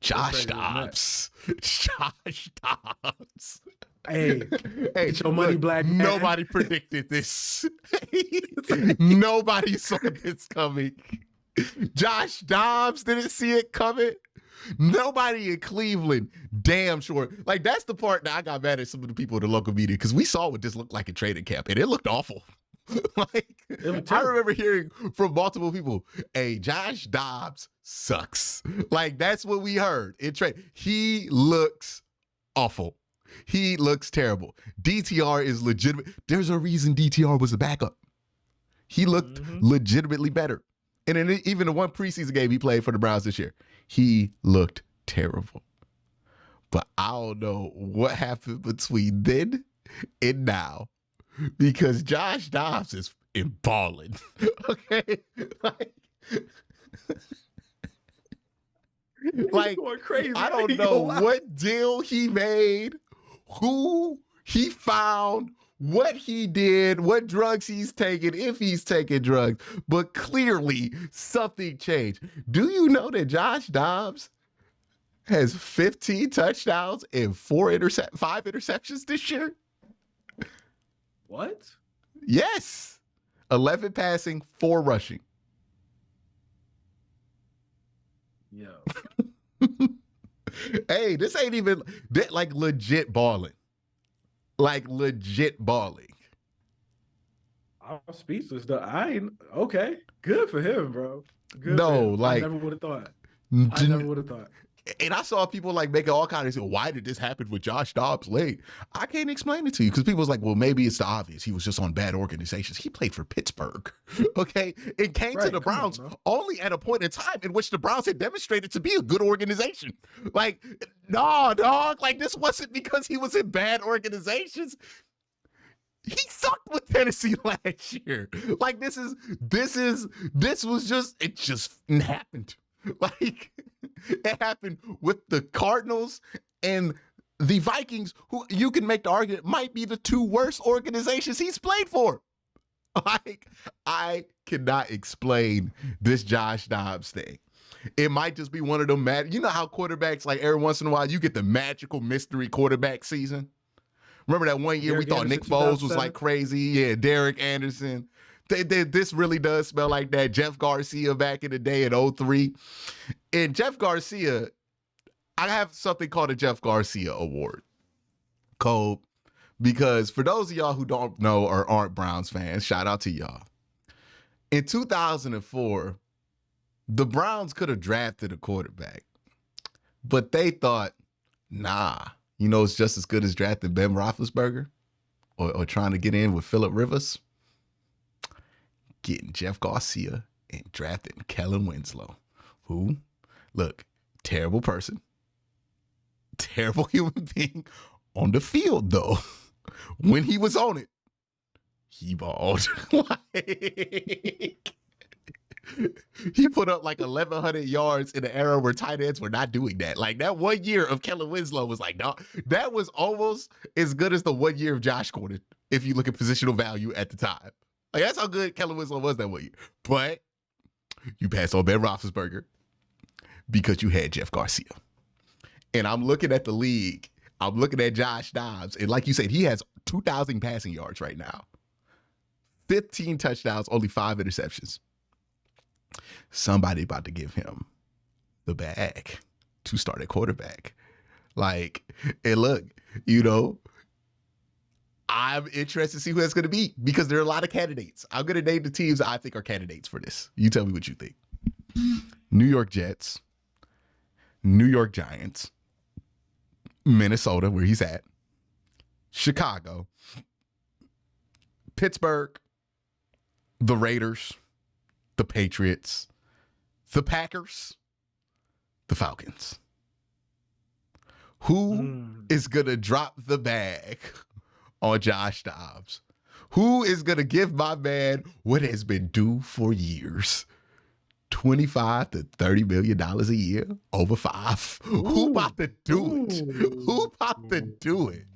Josh Dobbs. Josh Dobbs. Hey, Hey, get your money, look, black man. nobody predicted this. Nobody saw this coming. Josh Dobbs didn't see it coming. Nobody in Cleveland, damn sure. Like, that's the part that I got mad at some of the people in the local media, because we saw what this looked like in training camp, and it looked awful. Like, I remember hearing from multiple people, hey, Josh Dobbs sucks. Like, that's what we heard in trade. He looks awful. He looks terrible. DTR is legitimate. There's a reason DTR was a backup. He looked legitimately better. And in even the one preseason game he played for the Browns this year, he looked terrible. But I don't know what happened between then and now, because Josh Dobbs is balling. Okay? Like going crazy. I don't know what deal he made, who he found, what he did, what drugs he's taking, if he's taking drugs, but clearly something changed. Do you know that Josh Dobbs has 15 touchdowns and 5 interceptions this year? What? Yes. 11 passing, 4 rushing. Yo. Hey, this ain't even like legit balling. Like legit balling. I'm speechless though. Okay. Good for him, bro. Good no, for him. like I never would have thought. I never would have thought. And I saw people like making all kinds of, why did this happen with Josh Dobbs late? I can't explain it to you, because people was like, well, maybe it's the obvious. He was just on bad organizations. He played for Pittsburgh, okay? It came to the Browns only at a point in time in which the Browns had demonstrated to be a good organization. Like, no, dog. Like, this wasn't because he was in bad organizations. He sucked with Tennessee last year. Like, this was just, it just happened. Like, it happened with the Cardinals and the Vikings, who you can make the argument might be the 2 worst organizations he's played for. Like, I cannot explain this Josh Dobbs thing. It might just be one of them you know how quarterbacks, like, every once in a while you get the magical mystery quarterback season? Remember that one year we thought Nick Foles was like crazy? Yeah, Derek Anderson. This really does smell like that Jeff Garcia back in the day in 2003. And Jeff Garcia, I have something called a Jeff Garcia Award. Because for those of y'all who don't know or aren't Browns fans, shout out to y'all. In 2004, the Browns could have drafted a quarterback, but they thought, nah, you know, it's just as good as drafting Ben Roethlisberger or trying to get in with Phillip Rivers. Getting Jeff Garcia and drafting Kellen Winslow, who, look, terrible person, terrible human being on the field, though. When he was on it, he balled. Like, he put up like 1,100 yards in an era where tight ends were not doing that. Like, that 1 year of Kellen Winslow was like, no, that was almost as good as the 1 year of Josh Gordon, if you look at positional value at the time. Like, that's how good Kellen Winslow was that 1 year. But you passed on Ben Roethlisberger because you had Jeff Garcia. And I'm looking at the league. I'm looking at Josh Dobbs. And like you said, he has 2,000 passing yards right now. 15 touchdowns, only 5 interceptions. Somebody about to give him the bag to start at quarterback. Like, and look, you know, I'm interested to see who that's going to be, because there are a lot of candidates. I'm going to name the teams I think are candidates for this. You tell me what you think. New York Jets, New York Giants, Minnesota, where he's at, Chicago, Pittsburgh, the Raiders, the Patriots, the Packers, the Falcons. Who is going to drop the bag on Josh Dobbs? Who is going to give my man what has been due for years? $25 to $30 million a year over 5. Ooh. Who about to do it? Who about to do it?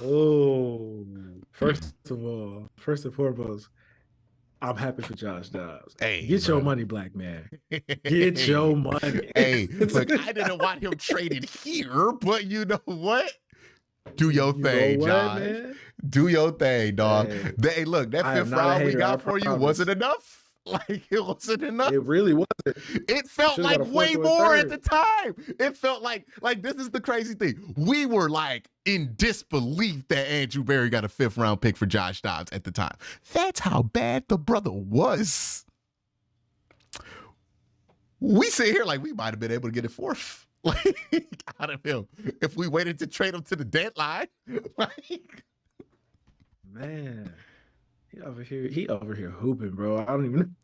Oh, first and foremost, I'm happy for Josh Dobbs. Hey, Get your bro. money, black man. Get your money. Hey, look, I didn't want him traded here, but you know what? Do your You know thing, what, Josh. man? Do your thing, dog. Hey, Hey, look, that I am fifth not a round we hater, I got for you promise. wasn't enough. Like, it wasn't enough. It really wasn't. It felt Should've like got a way fourth or a more at third. the time. It felt like this is the crazy thing. We were like in disbelief that Andrew Berry got a 5th round pick for Josh Dobbs at the time. That's how bad the brother was. We sit here like we might have been able to get it 4th. Like, out of him if we waited to trade him to the deadline. Like, Man, he over here hooping, bro. I don't even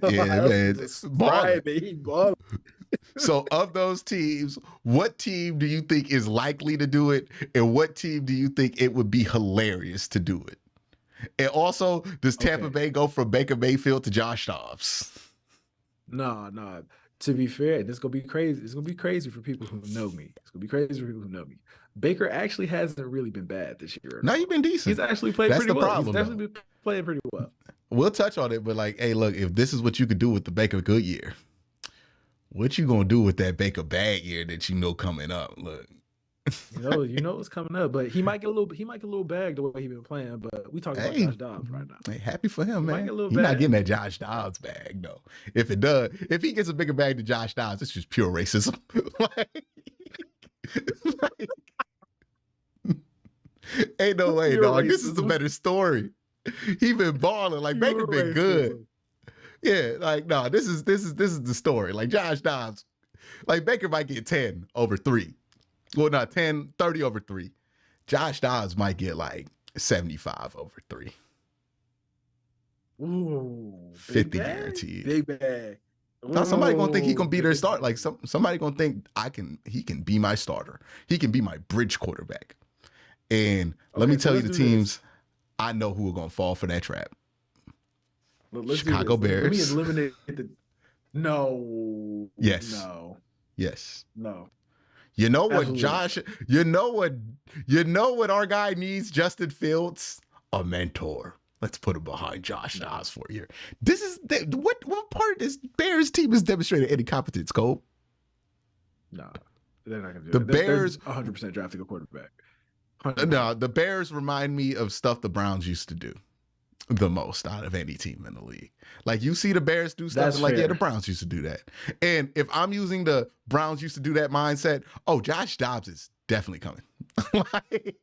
know yeah, how else man, to it's balling. describe it. He balling. So of those teams, what team do you think is likely to do it? And what team do you think it would be hilarious to do it? And also, does Tampa Bay go from Baker Mayfield to Josh Dobbs? No. To be fair, this is gonna be crazy. It's gonna be crazy for people who know me. It's gonna be crazy for people who know me. Baker actually hasn't really been bad this year. No, you've been decent. He's actually played That's pretty the well. problem, He's actually been playing pretty well. We'll touch on it, but like, hey, look, if this is what you could do with the Baker good year, what you gonna do with that Baker bad year that you know coming up? Look, you know what's coming up, but he might get a little bag the way he's been playing. But we talking about Josh Dobbs right now. Hey, happy for him, man. He's bag. not getting that Josh Dobbs bag though. If he gets a bigger bag than Josh Dobbs, it's just pure racism. Ain't no way, Pure dog. racism. This is the better story. He been balling. Like, Baker been good. Yeah, like, no, this is the story. Like, Josh Dobbs, like, Baker might get 10 over 3. Well, not 10, 30 over 3. Josh Dobbs might get like 75 over 3. Ooh, 50 guaranteed. Big bag. Now somebody gonna think he gonna be their start. Like somebody gonna think he can be my starter. He can be my bridge quarterback. And let me tell you the teams I know who are gonna fall for that trap. Chicago Bears. Let me eliminate the No. Yes. No. Yes. No. You know what, Absolutely. Josh? You know what our guy needs, Justin Fields? A mentor. Let's put him behind Josh Dobbs for a year. This is what part of this Bears team has demonstrated any competence, Cole? No, they're not gonna do The it. Bears 100% drafting a quarterback. No, the Bears remind me of stuff the Browns used to do the most out of any team in the league. Like, you see the Bears do stuff, and like, yeah, the Browns used to do that. And if I'm using the Browns used to do that mindset, oh, Josh Dobbs is definitely coming. Like,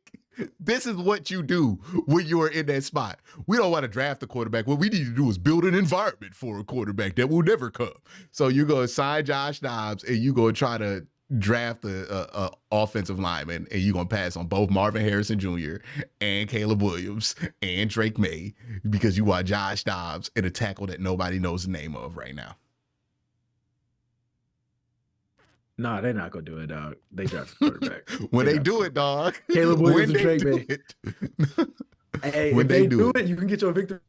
this is what you do when you are in that spot. We don't want to draft a quarterback. What we need to do is build an environment for a quarterback that will never come. So you go sign Josh Dobbs, and you go try to draft a offensive lineman, and you're going to pass on both Marvin Harrison Jr. and Caleb Williams and Drake May because you want Josh Dobbs and a tackle that nobody knows the name of right now. Nah, they're not gonna do it, dog. They draft a quarterback. When they do it, dog. Caleb Williams and Drake May. Hey, when they do it, you can get your victory.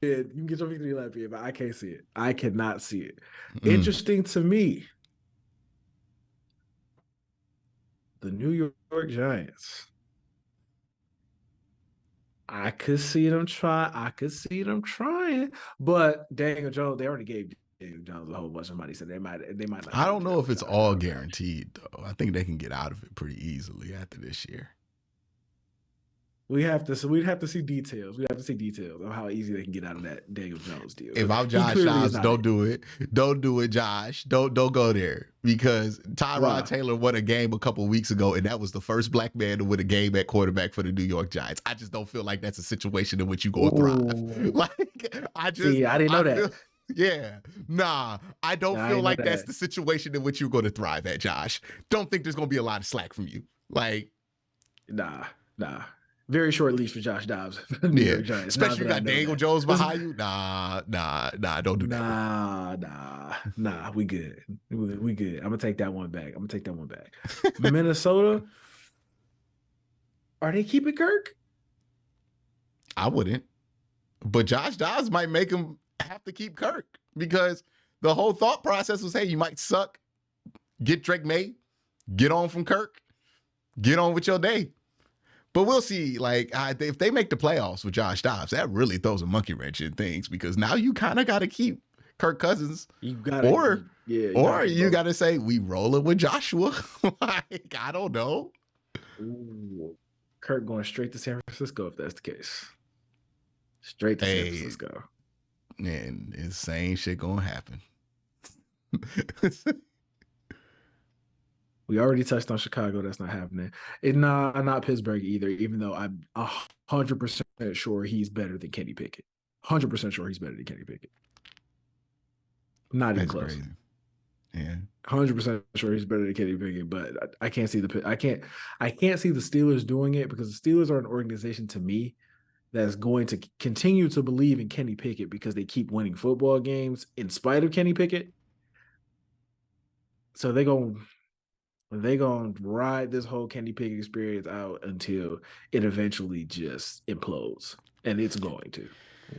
You can get your victory lap here, but I can't see it. I cannot see it. Interesting to me. The New York Giants. I could see them try. But Daniel Jones, they already gave Daniel Jones a whole bunch of money, so they might not. I don't know if it's all guaranteed though. I think they can get out of it pretty easily after this year. We'd have to see details. We have to see details of how easy they can get out of that Daniel Jones deal. If I'm Josh Dobbs, don't do it. Don't do it, Josh. Don't go there, because Tyrod Taylor won a game a couple of weeks ago, and that was the first black man to win a game at quarterback for the New York Giants. I just don't feel like that's a situation in which you go thrive. Like, I didn't know that. Yeah, nah, I don't feel like that's the situation in which you're going to thrive at, Josh. Don't think there's going to be a lot of slack from you. Like, nah. Very short leash for Josh Dobbs. Yeah, especially you got Daniel Jones behind you. Nah, don't do that. Nah, we good. We good. I'm gonna take that one back. Minnesota, are they keeping Kirk? I wouldn't, but Josh Dobbs might make him have to keep Kirk, because the whole thought process was, hey, you might suck, get Drake May, get on from Kirk, get on with your day. But we'll see. Like, if they make the playoffs with Josh Dobbs, that really throws a monkey wrench in things because now you kind of got to keep Kirk Cousins, You gotta, or you got to say we roll it with Joshua. Like, I don't know. Ooh, Kirk going straight to San Francisco if that's the case. Straight to San Francisco. And insane shit gonna happen. We already touched on Chicago. That's not happening. And not Pittsburgh either, even though I'm 100% sure he's better than Kenny Pickett. 100% sure he's better than Kenny Pickett. Not even close. Crazy. Yeah. 100% sure he's better than Kenny Pickett, but I can't see I can't see the Steelers doing it because the Steelers are an organization to me that's going to continue to believe in Kenny Pickett because they keep winning football games in spite of Kenny Pickett. So they're going to ride this whole Kenny Pickett experience out until it eventually just implodes. And it's going to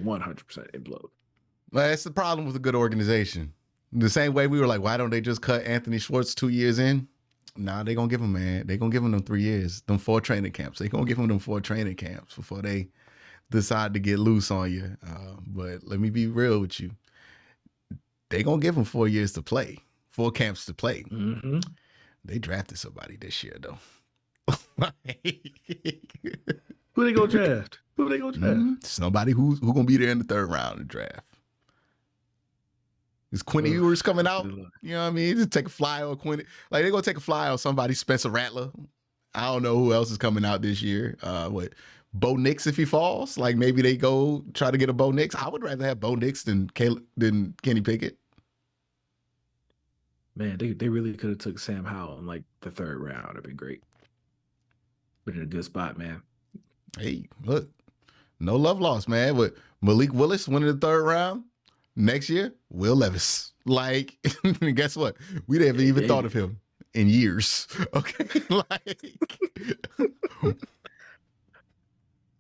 100% implode. Well, that's the problem with a good organization. The same way we were like, why don't they just cut Anthony Schwartz 2 years in? Nah, they're going to give him, man. They're going to give him them 3 years, them 4 training camps. They're going to give him them 4 training camps before they decide to get loose on you. But let me be real with you. They're going to give him 4 years to play, 4 camps to play. Mm-hmm. They drafted somebody this year, though. Who they going to draft? Somebody who's going to be there in the 3rd round of the draft. Is Quinny Ewers coming out? You know what I mean? Just take a fly on Quinny. Like, they're going to take a fly on somebody, Spencer Rattler. I don't know who else is coming out this year. Bo Nix if he falls? Like, maybe they go try to get a Bo Nix. I would rather have Bo Nix than Kenny Pickett. Man, they really could have took Sam Howell in, like, the 3rd round. That'd been great. Been in a good spot, man. Hey, look. No love lost, man. But Malik Willis winning the 3rd round. Next year, Will Levis. Like, guess what? We haven't even thought of him in years. Okay, like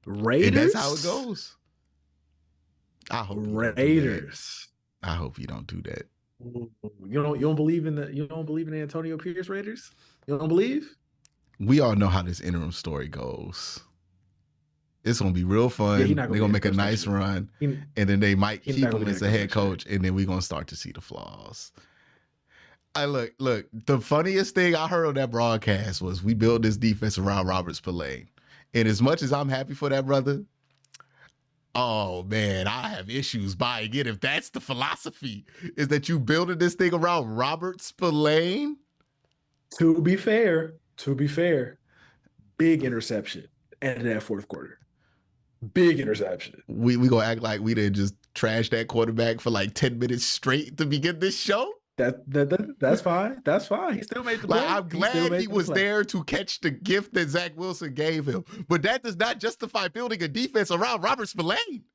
Raiders. And that's how it goes. I hope Raiders. I hope you don't do that. You don't believe in the Antonio Pierce Raiders? You don't believe? We all know how this interim story goes. It's going to be real fun. Yeah, they're going to make a nice run. And then they might keep him as a head coach. And then we're going to start to see the flaws. Look, the funniest thing I heard on that broadcast was we built this defense around Robert Spillane. And as much as I'm happy for that brother, oh, man, I have issues buying it. If that's the philosophy, is that you building this thing around Robert Spillane? To be fair, big interception in that 4th quarter. Big interception. We gonna act like we didn't just trash that quarterback for like 10 minutes straight to begin this show? That's fine. That's fine. He still made the play. I'm glad he was there to catch the gift that Zach Wilson gave him. But that does not justify building a defense around Robert Spillane.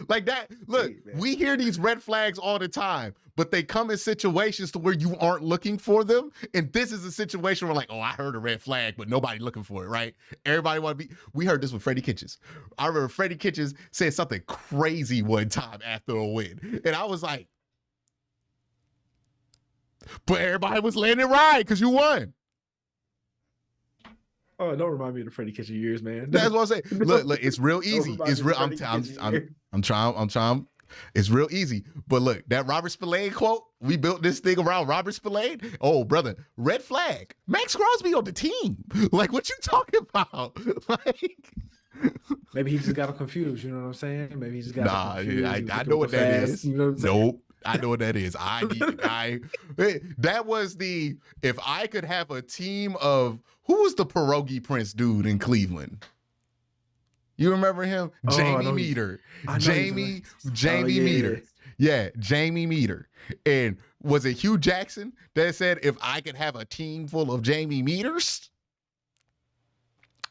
Like that. Look, we hear these red flags all the time, but they come in situations to where you aren't looking for them. And this is a situation where like, oh, I heard a red flag, but nobody looking for it, right? Everybody want to be. We heard this with Freddie Kitchens. I remember Freddie Kitchens said something crazy one time after a win. And I was like, but everybody was letting it ride because you won. Oh, don't remind me of the Freddie Kitchens years, man. That's what I'm saying. Look, it's real easy. It's real. I'm trying. It's real easy. But look, that Robert Spillane quote, we built this thing around Robert Spillane. Oh, brother, red flag. Max Crosby on the team. Like, what you talking about? Like, maybe he just got confused. You know what I'm saying? Maybe he just got confused. I know what that is. You know what I'm saying? Nope. I know what that is. I need a guy. That was if I could have a team of, who was the pierogi prince dude in Cleveland? You remember him? Jamie Meter. Jamie Meter. Yeah, Jamie Meter. And was it Hugh Jackson that said, if I could have a team full of Jamie Meters?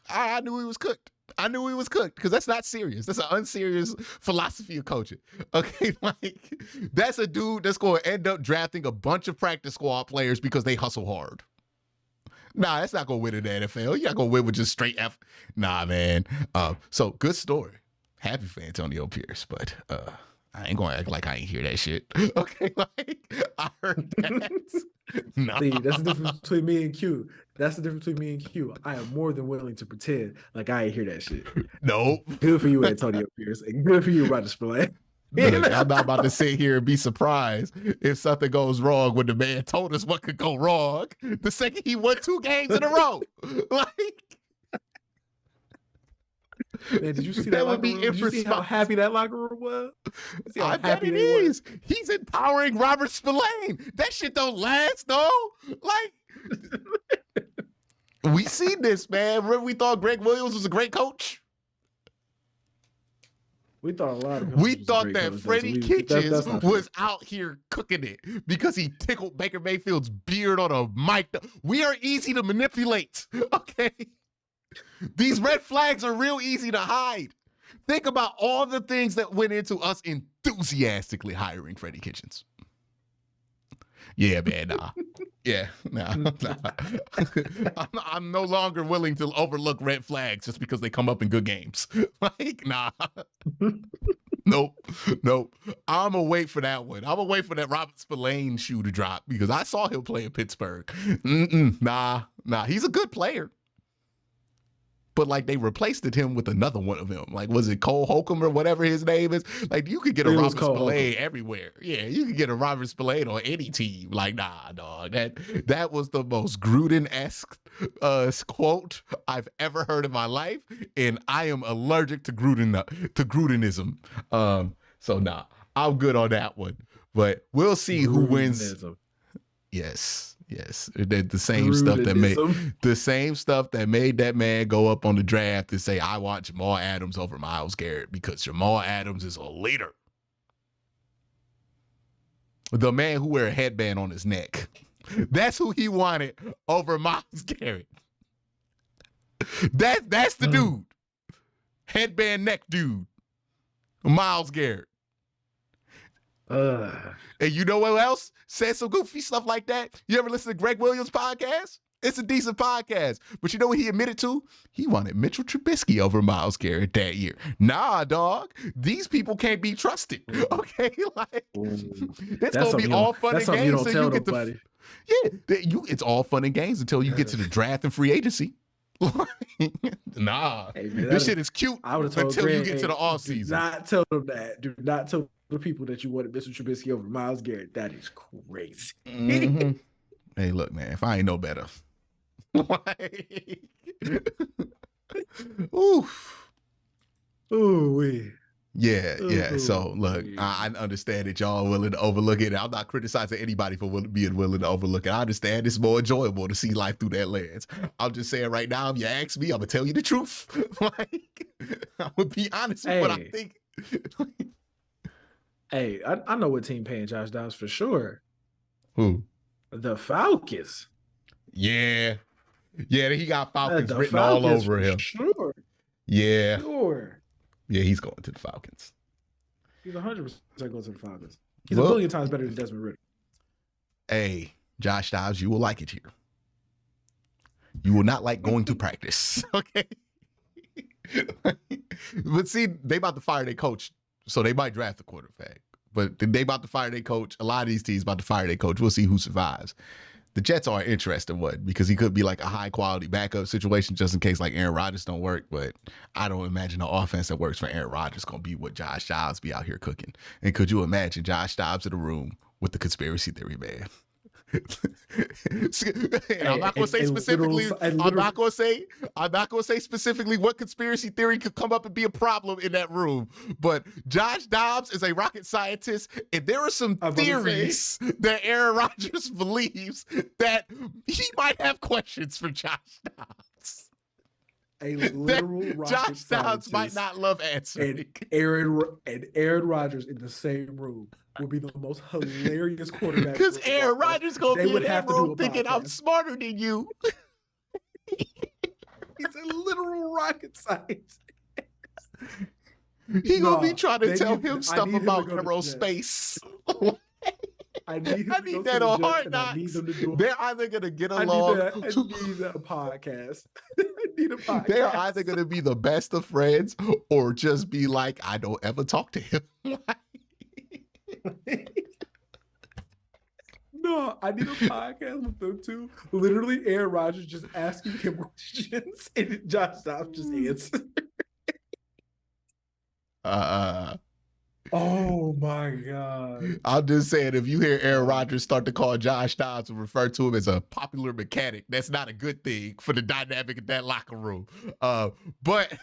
I knew he was cooked. Because that's not serious. That's an unserious philosophy of coaching. Okay, like that's a dude that's going to end up drafting a bunch of practice squad players because they hustle hard. Nah, that's not going to win in the NFL. You're not going to win with just straight F. Nah, man. So good story. Happy for Antonio Pierce, but I ain't going to act like I ain't hear that shit. Okay, like I heard that. Nah. See, that's the difference between me and Q. That's the difference between me and Q. I am more than willing to pretend like I ain't hear that shit. Nope. Good for you, Antonio Pierce, and good for you, Roger Spillane. Look, I'm not about to sit here and be surprised if something goes wrong when the man told us what could go wrong the second he won 2 games in a row. Like, man, did you see that locker room? Did you see how happy that locker room was? I bet it is. He's empowering Robert Spillane. That shit don't last, though. Like, we seen this, man. Remember we thought Greg Williams was a great coach? We thought a lot of We thought that Freddie Kitchens was out here cooking it because he tickled Baker Mayfield's beard on a mic. We are easy to manipulate, okay? These red flags are real easy to hide. Think about all the things that went into us enthusiastically hiring Freddie Kitchens. Yeah, man, nah. Yeah, nah. I'm no longer willing to overlook red flags just because they come up in good games. Like, nah. Nope. I'm going to wait for that one. I'm going to wait for that Robert Spillane shoe to drop because I saw him play in Pittsburgh. Nah. He's a good player. But like they replaced him with another one of them. Like, was it Cole Holcomb or whatever his name is? Like, you could get a Robert Spillane everywhere. Yeah, you could get a Robert Spillane on any team. Like, nah, dog. That was the most Gruden-esque quote I've ever heard in my life, and I am allergic to Grudenism. So nah, I'm good on that one. But we'll see who wins. Yes. The same stuff that made that man go up on the draft and say, I want Jamal Adams over Myles Garrett because Jamal Adams is a leader. The man who wear a headband on his neck. That's who he wanted over Myles Garrett. That's the dude. Headband neck dude. Myles Garrett. And you know what else said some goofy stuff like that? You ever listen to Greg Williams' podcast? It's a decent podcast. But you know what he admitted to? He wanted Mitchell Trubisky over Myles Garrett that year. Nah, dog. These people can't be trusted. Okay? Like, it's going to be all fun and games. You don't tell nobody. It's all fun and games until you get to the draft and free agency. Nah. Hey, man, this shit is cute until Greg, you get to the offseason. Do not tell them that. Do not tell the people that you wanted Mr. Trubisky over Myles Garrett. That is crazy. Mm-hmm. Hey, look, man, if I ain't no better. Oof. Ooh, yeah. So look, I understand that y'all are willing to overlook it. I'm not criticizing anybody for being willing to overlook it. I understand it's more enjoyable to see life through that lens. I'm just saying right now, if you ask me, I'm gonna tell you the truth. Like, I'm gonna be honest with what I think. Hey, I know what team paying Josh Dobbs for sure. Who? The Falcons. Yeah, he got Falcons written all over him. Sure. Yeah. Sure. Yeah, he's going to the Falcons. He's 100% going to the Falcons. He's a million times better than Desmond Ridder. Hey, Josh Dobbs, you will like it here. You will not like going to practice. Okay. But see, they about to fire their coach. So they might draft the quarterback, but they about to fire their coach. A lot of these teams about to fire their coach. We'll see who survives. The Jets are an interesting one because he could be like a high quality backup situation just in case like Aaron Rodgers don't work. But I don't imagine the offense that works for Aaron Rodgers going to be what Josh Dobbs be out here cooking. And could you imagine Josh Dobbs in the room with the conspiracy theory man? I'm not going to say specifically. I'm not going to say specifically what conspiracy theory could come up and be a problem in that room. But Josh Dobbs is a rocket scientist, and there are some theories that Aaron Rodgers believes that he might have questions for Josh Dobbs. A literal rocket Josh Dobbs might not love answering. And Aaron Rodgers in the same room would be the most hilarious quarterback. Because Aaron Rodgers gonna be in that room thinking I'm smarter than you. He's a literal rocket scientist. He gonna be trying to tell him stuff about aerospace. I need that on Hard Knocks. They're either gonna get along. I need a podcast. I need a podcast. They're either gonna be the best of friends or just be like, I don't ever talk to him. No, I need a podcast with them too. Literally, Aaron Rodgers just asking him questions and Josh Dobbs just answering. Oh my God. I'm just saying, if you hear Aaron Rodgers start to call Josh Dobbs and refer to him as a popular mechanic, that's not a good thing for the dynamic in that locker room. But